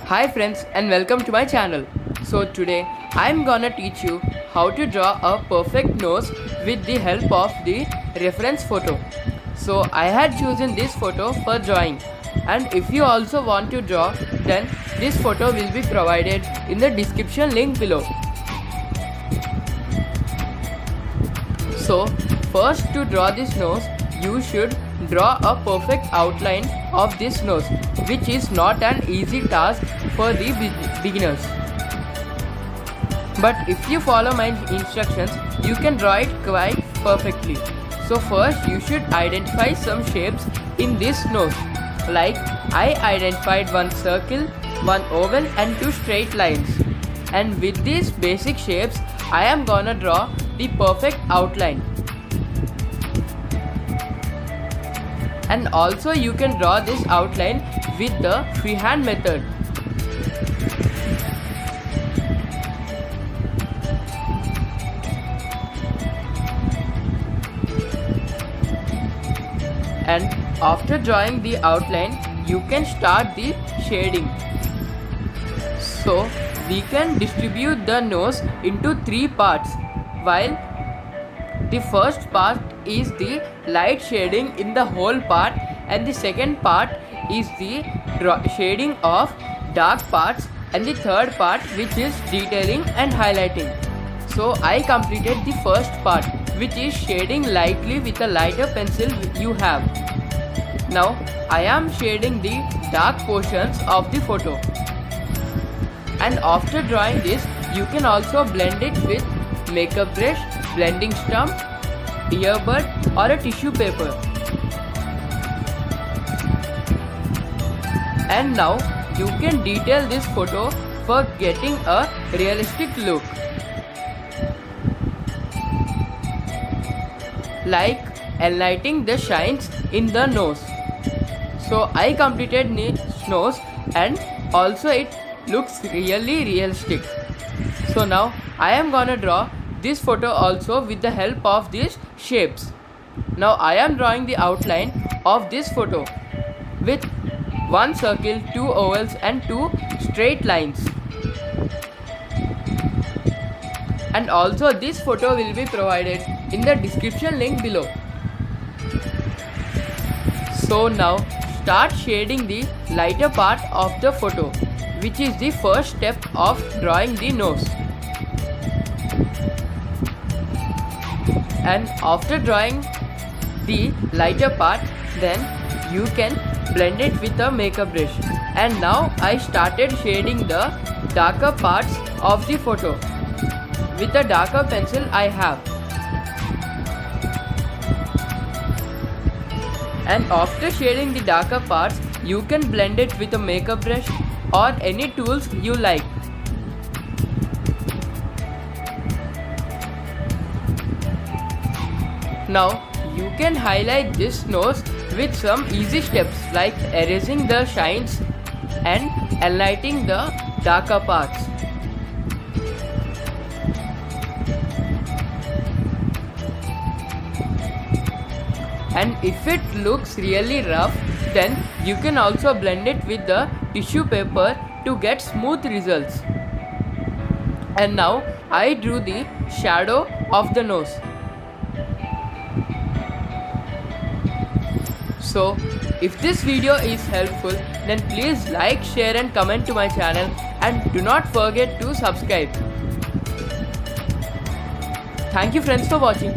Hi friends and welcome to my channel. So today I'm gonna teach you how to draw a perfect nose with the help of the reference photo. So I had chosen this photo for drawing, and if you also want to draw, then this photo will be provided in the description link below. So first, to draw this nose, you should draw a perfect outline of this nose, which is not an easy task for the beginners. But if you follow my instructions, you can draw it quite perfectly. So first you should identify some shapes in this nose. Like I identified one circle, one oval and two straight lines. And with these basic shapes, I am gonna draw the perfect outline. And also you can draw this outline with the freehand method. And after drawing the outline, you can start the shading. So we can distribute the nose into three parts, while the first part is the light shading in the whole part, and the second part is the shading of dark parts, and the third part which is detailing and highlighting. So I completed the first part, which is shading lightly with a lighter pencil you have. Now I am shading the dark portions of the photo. And after drawing this, you can also blend it with makeup brush, blending stump, earbud or a tissue paper. And now you can detail this photo for getting a realistic look. Like enlightening the shines in the nose. So I completed nose, and also it looks really realistic. So now I am gonna draw this photo also with the help of these shapes. Now I am drawing the outline of this photo with one circle, two ovals and two straight lines. And also this photo will be provided in the description link below. So now start shading the lighter part of the photo, which is the first step of drawing the nose. And after drawing the lighter part, then you can blend it with a makeup brush. And now I started shading the darker parts of the photo with a darker pencil I have. And after shading the darker parts, you can blend it with a makeup brush or any tools you like. Now you can highlight this nose with some easy steps like erasing the shines and enlightening the darker parts. And if it looks really rough, then you can also blend it with the tissue paper to get smooth results. And now I drew the shadow of the nose. So if this video is helpful, then please like, share and comment to my channel, and do not forget to subscribe. Thank you friends for watching.